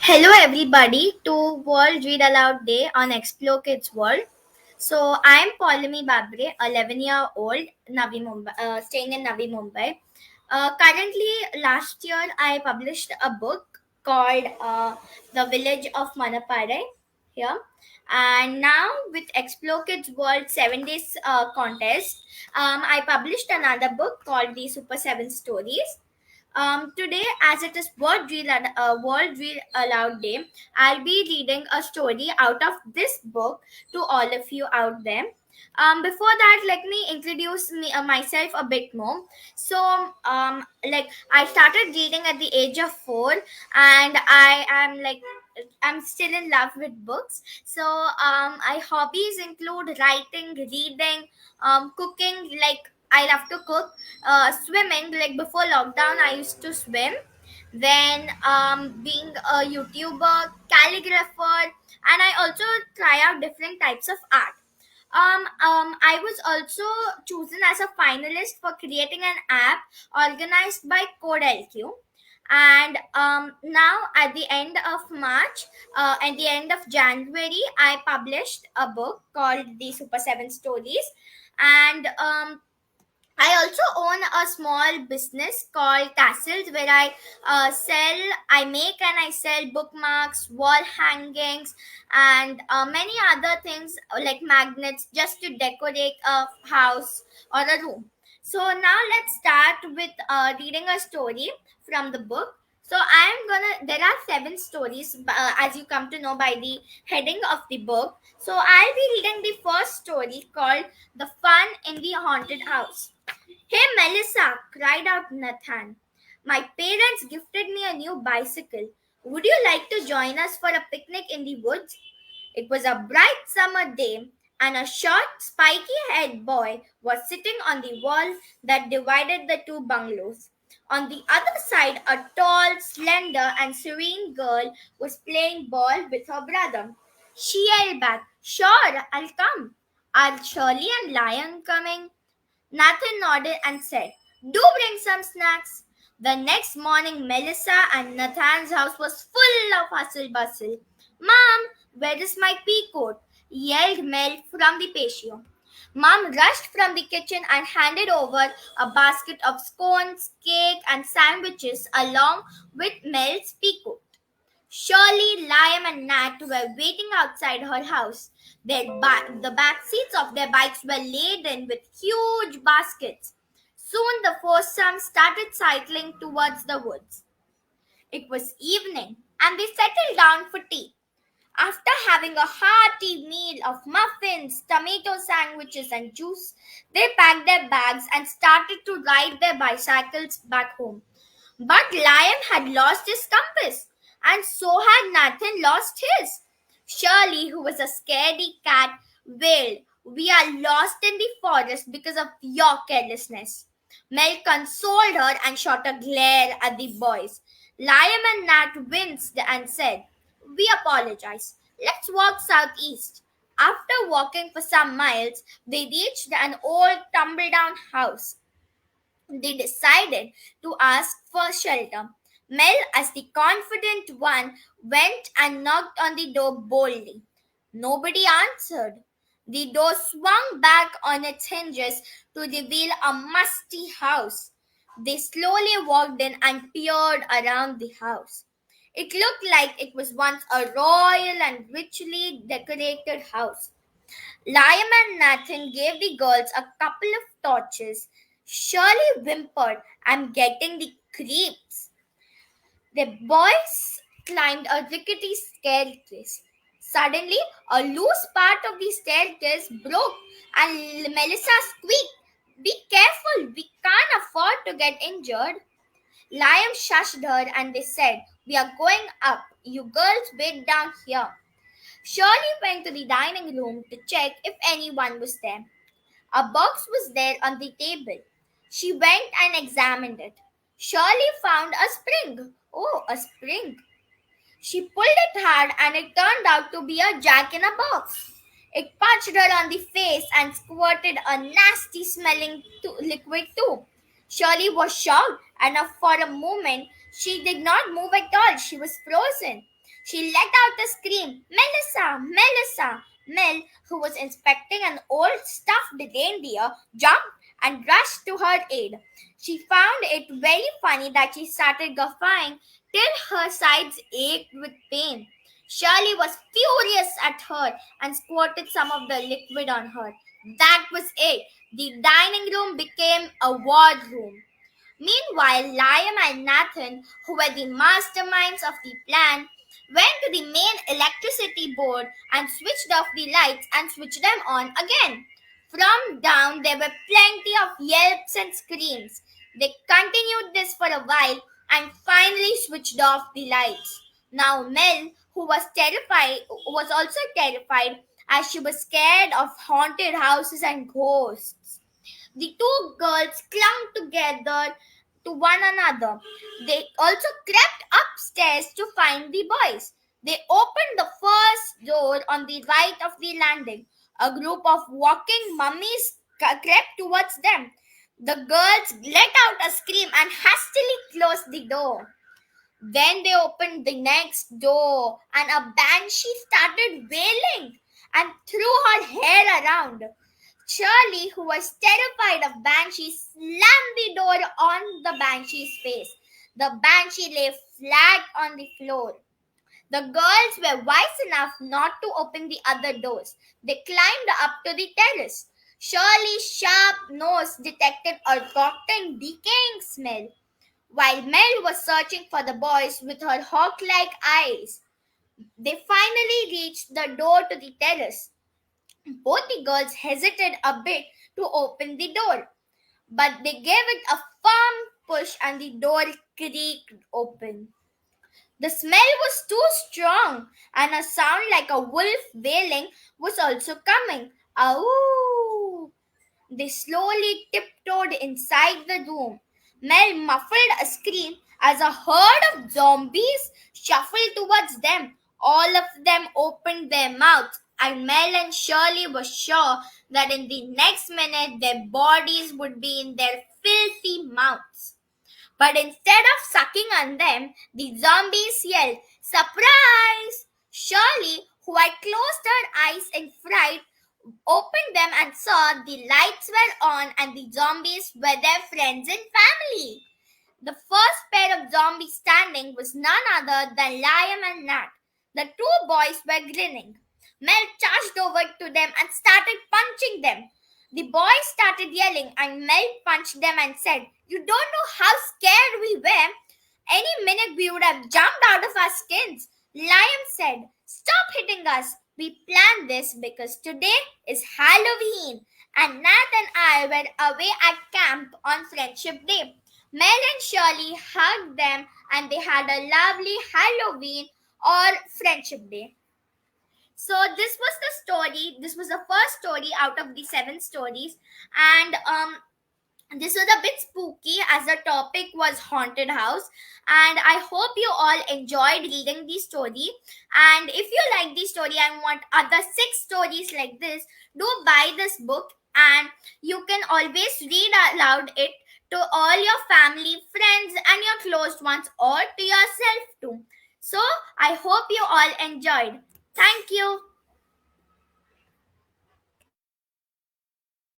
Hello, everybody, to World Read Aloud Day on Explore Kids World. So, I am Paulami Babre, 11-year-old, Navi Mumbai, staying in Navi Mumbai. Currently, last year, I published a book called The Village of Manapare here. And now, with Explore Kids World 7 Days contest, I published another book called The Super 7 Stories. Today, as it is World Read Aloud Day, I'll be reading a story out of this book to all of you out there. Before that, let me introduce myself a bit more. I started reading at the age of 4, and I'm still in love with books. My hobbies include writing, reading, cooking. Like I love to cook, swimming. Like before lockdown, I used to swim. Then being a YouTuber, calligrapher, and I also try out different types of art. I was also chosen as a finalist for creating an app organized by CodeLQ. And now, at the end of March, at the end of January, I published a book called The Super 7 Stories. And I also own a small business called Castles where I make and I sell bookmarks, wall hangings, and many other things like magnets just to decorate a house or a room. So now let's start with reading a story from the book. There are 7 stories as you come to know by the heading of the book. So I'll be reading the first story called The Fun in the Haunted House. Hey Melissa, cried out Nathan. My parents gifted me a new bicycle. Would you like to join us for a picnic in the woods? It was a bright summer day, and a short, spiky haired boy was sitting on the wall that divided the two bungalows. On the other side, a tall, slender, and serene girl was playing ball with her brother. She yelled back, Sure, I'll come. Are Shirley and Lion coming? Nathan nodded and said, Do bring some snacks. The next morning, Melissa and Nathan's house was full of hustle bustle. Mom, where is my pea coat? Yelled Mel from the patio. Mom rushed from the kitchen and handed over a basket of scones, cake, and sandwiches along with Mel's pea coat. Shirley, Liam, and Nat were waiting outside her house. The back seats of their bikes were laden with huge baskets. Soon the foursome started cycling towards the woods. It was evening, and they settled down for tea. After having a hearty meal of muffins, tomato sandwiches, and juice, they packed their bags and started to ride their bicycles back home. But Lion had lost his compass, and so had Nathan lost his. Shirley, who was a scaredy cat, wailed, We are lost in the forest because of your carelessness. Mel consoled her and shot a glare at the boys. Liam and Nat winced and said, We apologize. Let's walk southeast. After walking for some miles, they reached an old tumble down house. They decided to ask for shelter. Mel, as the confident one, went and knocked on the door boldly. Nobody answered. The door swung back on its hinges to reveal a musty house. They slowly walked in and peered around the house. It looked like it was once a royal and richly decorated house. Liam and Nathan gave the girls a couple of torches. Shirley whimpered, I'm getting the creeps. The boys climbed a rickety staircase. Suddenly, a loose part of the staircase broke and Melissa squeaked, Be careful, we can't afford to get injured. Liam shushed her and they said, We are going up. You girls wait down here. Shirley went to the dining room to check if anyone was there. A box was there on the table. She went and examined it. Shirley found a spring. Oh, a spring. She pulled it hard and it turned out to be a jack in a box. It punched her on the face and squirted a nasty smelling liquid too. Shirley was shocked and for a moment She did not move at all. She was frozen. She let out a scream, Melissa, Melissa. Mel, who was inspecting an old stuffed reindeer, jumped and rushed to her aid. She found it very funny that she started guffawing till her sides ached with pain. Shirley was furious at her and squirted some of the liquid on her. That was it. The dining room became a war room. Meanwhile, Liam and Nathan, who were the masterminds of the plan, went to the main electricity board and switched off the lights and switched them on again. From down, there were plenty of yelps and screams. They continued this for a while and finally switched off the lights. Now, Mel, who was terrified, was also terrified as she was scared of haunted houses and ghosts. The two girls clung together to one another. They also crept upstairs to find the boys. They opened the first door on the right of the landing. A group of walking mummies crept towards them. The girls let out a scream and hastily closed the door. Then they opened the next door, and a banshee started wailing and threw her hair around. Charlie, who was terrified of banshees, slammed the door on the banshee's face. The banshee lay flat on the floor. The girls were wise enough not to open the other doors. They climbed up to the terrace. Shirley's sharp nose detected a rotten, decaying smell, while Mel was searching for the boys with her hawk like eyes. They finally reached the door to the terrace. Both the girls hesitated a bit to open the door, but they gave it a firm push and the door creaked open. The smell was too strong, and a sound like a wolf wailing was also coming. Ow! They slowly tiptoed inside the room. Mel muffled a scream as a herd of zombies shuffled towards them. All of them opened their mouths, and Mel and Shirley were sure that in the next minute their bodies would be in their filthy mouths. But instead of sucking on them, the zombies yelled, Surprise! Shirley, who had closed her eyes in fright, opened them and saw the lights were on and the zombies were their friends and family. The first pair of zombies standing was none other than Liam and Nat. The two boys were grinning. Mel charged over to them and started punching them. The boys started yelling and Mel punched them and said, You don't know how scared we were. Any minute we would have jumped out of our skins. Liam said, Stop hitting us. We planned this because today is Halloween and Nat and I were away at camp on Friendship Day. Mel and Shirley hugged them and they had a lovely Halloween or Friendship Day. So this was the story. This was the first story out of the seven stories, and this was a bit spooky as the topic was haunted house. And I hope you all enjoyed reading the story. And if you like the story and want other six stories like this, do buy this book, and you can always read aloud it to all your family, friends, and your close ones, or to yourself too. So I hope you all enjoyed. Thank you.